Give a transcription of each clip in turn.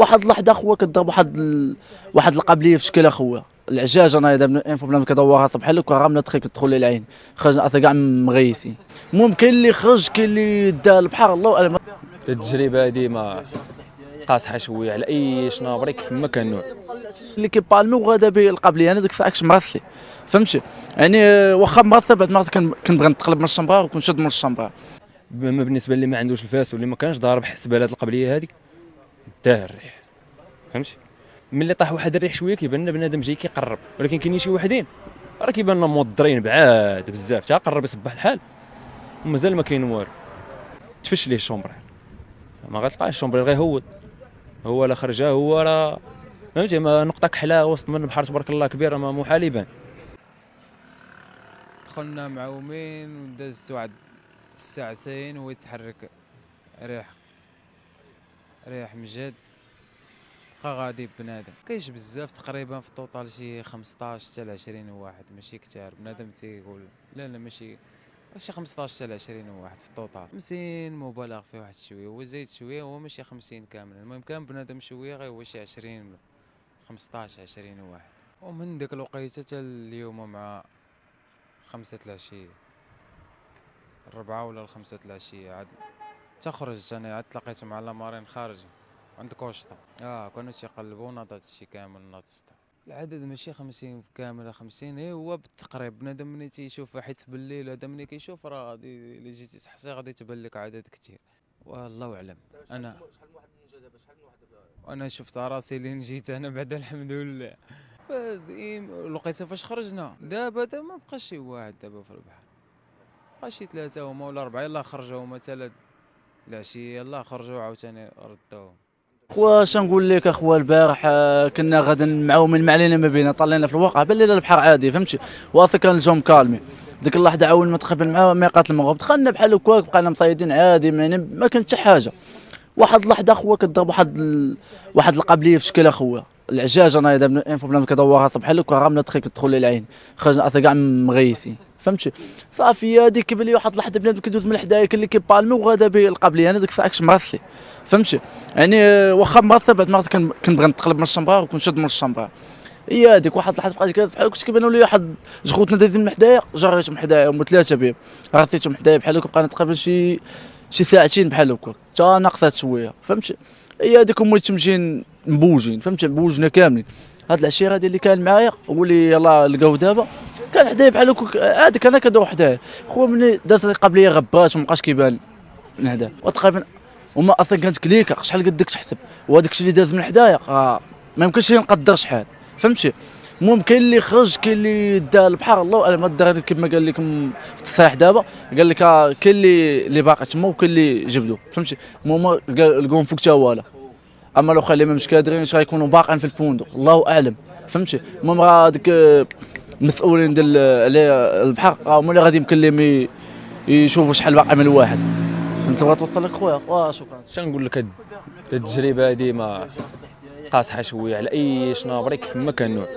واحد اللحظه خويا كضرب واحد القبليه في شكل اخويا العجاج انا دابا انفو بلا ما كدورها بحال هكا غير من تخيك تدخل لي العين خرجنا اثر كاع مغيثين. المهم كاين اللي خرج كاين اللي دا البحر الله اعلم. التجربه هذه ما قاصحه شويه على اي شنابري كيف ما كان نوع اللي كيبالمي وغادا به القبليه انا ديك الساعه كنت مرثي فهمتي يعني واخا مرثي بعد ما كنبغي نتقلب من الشمبره وكنشد من الشمبره. اما بالنسبه اللي ما عندوش الفاس واللي ما كانش ضارب حسبالات القبليه هذه داه الريح فهمتي. ملي طاح واحد الريح شويه كيبان لنا بنادم جاي كيقرب، ولكن كاينين شي وحدين راه كيبان لنا موضرين بعاد بزاف تا قرب يصبح الحال ومازال ما كاين والو. تفش ليه الشومبر ما غتلقاش الشومبر غيهود هو لا خرجه هو راه فهمتي ما نقطه كحله وسط من البحر تبارك الله كبيره ما محال يبان. دخلنا معومين ودازت واحد الساعتين ويتحرك ريح مجد بقى غادي بنادم كاينش بزاف تقريبا في الطوطال شي 15 حتى ل 20 واحد ماشي كثار بنادم تيقول لا ماشي شي 15 حتى ل 20 واحد في الطوطال 50 مبالغ فيه واحد شويه هو زايد شويه هو ماشي 50 كامل المهم كان بنادم شويه غير هو شي 20 15 20 واحد ومن ديك الوقيته حتى اليوم مع 5 العشيه 4 ولا 5 العشيه عاد تخرج انا عاد تلاقيت مع لامارين خارج عند الكوشطة كانوا تيقلبوا ناضت شي كامل ناضت العدد ماشي 50 كامل 50 هو بالتقريب بنادم ملي تيشوف حيت بالليل هذا ملي كيشوف راه غادي الا جيتي تحصي غادي تبان لك عدد كثير والله اعلم. انا شفت راسي لين جيت انا بعد الحمد لله الوقيته فاش خرجنا دابا ما بقاش شي واحد دابا في البحر بقى شي 3 هما ولا 4 يلاه خرجوا مثلا العشيه يلاه خرجوا عاوتاني ردوهم. واش نقول لك اخويا البارح كنا غادا معومين ما علينا ما بينا طلعنا في الواقع بان لينا البحر عادي فهمتي واثق كان الجو كالمي ديك اللحظه اول ما تقابل مع ميقات المغرب دخلنا بحال هكاك بقينا مصيدين عادي يعني ما كانت حتى حاجه. واحد اللحظه اخويا كضرب واحد القبليه في شكل اخويا العجاج انا دابا انفو بلا ما كدورها بحال هكا غير من تخيك تدخل لي العين خرجنا اثر كاع مغيثين فهمتي. صافي هذيك كيبان لي واحد اللحظه بنادم كيدوز من حدايا كاين اللي كيبالمي وغادا به القبليه انا ديك الساعه كنت مرثي فهمتي يعني واخا مرثي بعد ما كنبغي نتقلب من الشمبره وكنشد من الشمبره. هي هذيك واحد اللحظه بقيت جالس بحال كنت كيبانوا لي واحد جخوتنا دايزين من حدايا جريتهم حدايا هما 3 بهم رثيتهم حدايا بحال هكا بقينا تقريبا شي ساعتين بحال هكا حتى نقصات شويه فهمتي. هي هذيك هما تمشي مبوجين فهمتي بوجنا كاملين. هاد العشيره هذه اللي كان معايا هو اللي يلاه لقاو دابا كان حدايا بحال هكا هذيك انا كندور حداه خويا ملي دارت قبليه غبات ومابقاش كيبان من هدا وتقريبا وما اصلا كانت كليكه شحال قدك تحسب وهذاك الشيء اللي داز من حدايا ما يمكنش نقدر شحال فهمتي. المهم كاين اللي خرج كاين اللي دا البحر الله اعلم الدراري كما قال لكم في التصريح دابا قال لك كاين اللي باقي تما وكاين اللي جبدوا فهمتي. المهم لقوهم فوق تا والو اما الاخرين اللي مش قادرين اش غيكونوا باقين في الفندق الله اعلم فهمتي. المهم راه هذيك المسؤولين ديال على البحر هما اللي غادي يمكن لهم يشوفوا شحال باقي من الواحد فهمت. بغيت توصل لك خويا شكرا. شنقول لك هاد التجربه هذه ما قاصحه شويه على اي شنابري كيف ما كان نوع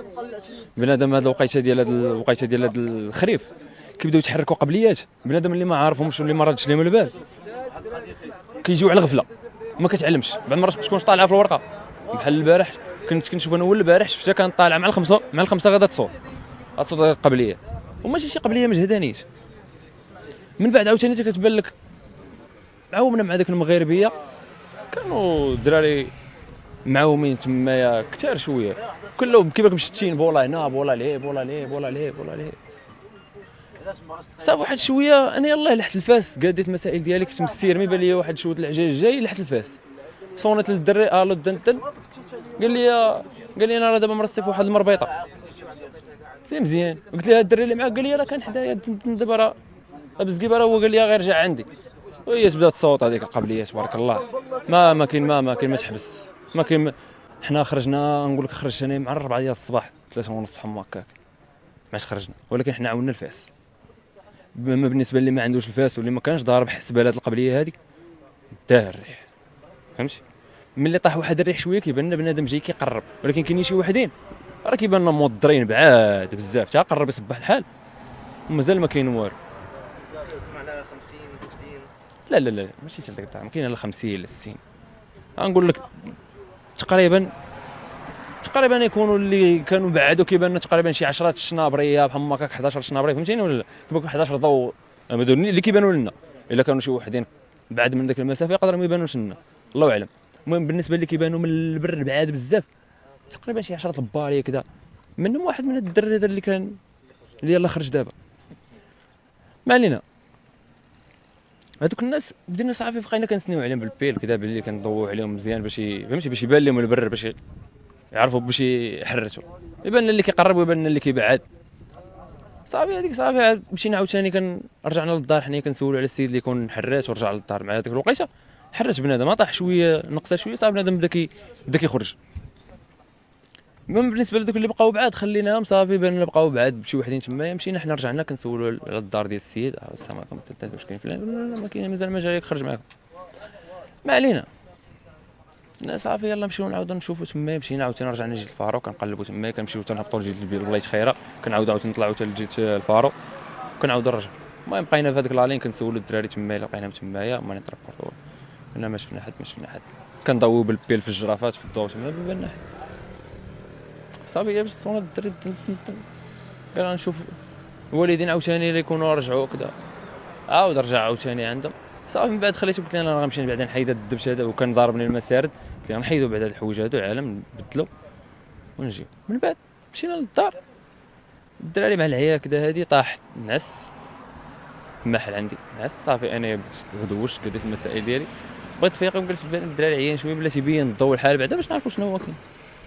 بنادم. هاد الوقيته ديال هاد الخريف كيبداو يتحركوا قبليات بنادم اللي ما عارفهمش واللي ما ردش لهم البال كيجيو على الغفله ما كتعلمش. بعض المرات تكونش طالعه في الورقه بحال البارح كنت كنشوف انا البارح شفتها كانت طالعه مع الخمسه غادا تصور القبليه وماشي شي قبليه مجهدانيش. من بعد عاوتاني كتبان لك عاومنا مع داك المغاربيه كانوا الدراري معاومين تمايا كثار شويه كلهم كيما مشتين بولا هنا بولا ليه بولا ليه بولا ليه بولا ليه صافي واحد شويه انا يلاه لحت الفاس قاديت المسائل ديالي كنت مسير ما يبان لي واحد شويه العجاج جاي لحت الفاس صونت للدري الو دنتن قال لي انا راه دابا مرصي في واحد المربيطه سي مزيان قلت له الدري اللي معاك قال لي راه كان حدايا دابا راه بزقيبه راه هو قال لي غير رجع عندي وهي بدات تصوت هذيك القبليه تبارك الله ما كاين ما تحبس ما كاين. حنا خرجنا نقول لك خرجت انا مع 4 ديال الصباح 3 ونص حما هكاك ماش خرجنا ولكن حنا عاوننا الفاس. اما بالنسبه اللي ما عندوش الفاس واللي ما كانش ضارب حسبالات القبليه هذيك داه الريح فهمتي. ملي طاح واحد الريح شويه كيبان لنا بنادم جاي كيقرب، ولكن كاينين شي وحدين راه كيبان لنا موضرين بعاد بزاف تا قرب يصبح الحال ومازال ما كاين والو. سمعنا 50 60 لا ماشي حتى لك الطعم كاين لا 50 لا 60 غنقول لك تقريبا يكونوا اللي كانوا بعدوا كيبان لنا تقريبا شي 10 الشنابريه بحال هكاك 11 شنابريه فهمتيني ولا لا؟ كيبان 11 ضوء مدني اللي كيبانوا لنا، الا كانوا شي وحدين بعد من ذاك المسافه يقدروا ما يبانوش لنا الله اعلم. المهم بالنسبه اللي كيبانوا من البر بعاد بزاف تقريبا شي 10 الباريه كذا، منهم واحد من الدري اللي كان اللي يلاه خرج دابا. ما علينا، هذوك الناس بدينا صافي بقينا كنسنيو عليهم بالبيل كذا باللي كنضويو عليهم مزيان باش فهمتي باش يبان لهم البر، باش يعرفوا باش يحرسوا، يبان لنا اللي كيقرب ويبان لنا اللي كيبعد. صافي هذيك صافي مشينا عاوتاني رجعنا للدار حنايا كنسولوا على السيد اللي يكون حراس ورجع للدار مع هذيك الوقيته حرس بنادم طاح شويه نقصه شويه صافي بنادم بدا كيخرج. المهم بالنسبه لذوك اللي بقاو بعاد خليناهم صافي بان لنا بقاو بعاد بشي وحدين تمايا مشينا حنا رجعنا كنسولوا على الدار ديال السيد السلام عليكم واش كاين فلان لا ما كاين مازال ما جاي خرج معاكم. ما علينا صافي يلا نمشيو نعاودو نشوفوا تما. مشينا عاوتاني رجعنا لجيت الفارو كنقلبوا تما كنمشيو تنهبطوا لجيت البلايص خيره كنعاودو عاوتاني نطلعوا حتى لجيت الفارو كنعاودو نرجعوا. المهم بقينا في هذيك لالين كنسولوا الدراري تما الا بقينا تمايا ما نتربطوا قلنا ما شفنا حد كنضويو بالبيل في الجرافات في الضوء تما ما بان حد. صافي باش تصونوا الدراري قال نشوف الوالدين عاوتاني اللي يكونوا رجعوا كذا عاود رجع عاوتاني عندهم. صافي من بعد خليته قلت لي انا غنمشي بعدا نحيد هذا الدبش هذا وكان ضاربني المسارد قلت لي غنحيدو بعدا الحوايج هادو العالم نبدلو ونجيو. من بعد مشينا للدار الدراري مع العيال كذا هادي طاح نعس محل عندي نعس. صافي انا غدوشت قديت المسائل ديالي بغيت فيق وجلست بين الدراري عيان شويه بلاتي يبين الضوء الحال بعدا باش نعرفوا شنو هو كاين.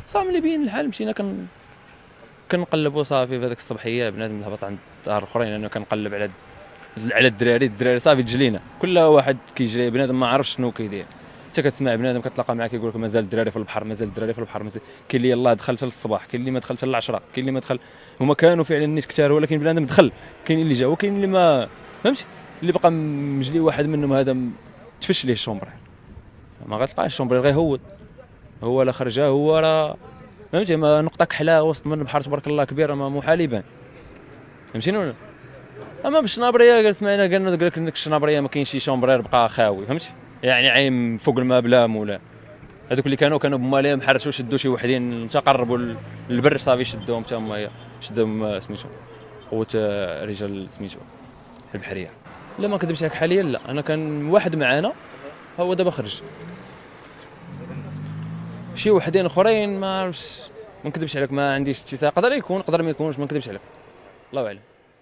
صافي ملي بين الحال مشينا كنقلبوا صافي في هذيك الصباحيه بنادم هبط عند الدار الاخرين انا كنقلب على الدراري صافي تجلينا كل واحد كيجري بنادم ما عرفش شنو كيدير. انت كتسمع بنادم كتلاقى معاه كيقول لك مازال الدراري في البحر مازال كاين اللي يلاه دخل حتى للصباح كاين اللي ما دخل حتى ل10 كاين اللي ما دخل. هما كانوا فعلا نيت كثار ولكن بنادم دخل كاين اللي جا وكاين اللي ما فهمتي اللي بقى مجلي. واحد منهم هذا تفش ليه الشومبر ما غتلقاش الشومبر غيهود هو لا خرجه هو راه فهمتي ما نقطه كحله وسط من البحر تبارك الله كبيره ما محال يبان فهمتيني ولا. اما بالشنابريه سمعنا قالنا قال لك الشنابريه ما كاينش شي شومبرير بقى خاوي فهمتي يعني عايم فوق الماء بلا مولا. هذوك اللي كانوا بمالهم حرسوا شدوا شي وحدين تقربوا للبر صافي شدوهم حتى هما شدوهم سميتو قوه رجال سميتو البحريه. لا ما كذبش لك حاليا لا انا كان واحد معانا هو دابا خرج شي وحدين اخرين ما عرفتش ما نكذبش عليك ما عنديش اتساق قدر يكون قدر ما يكونش ما نكذبش عليك الله اعلم.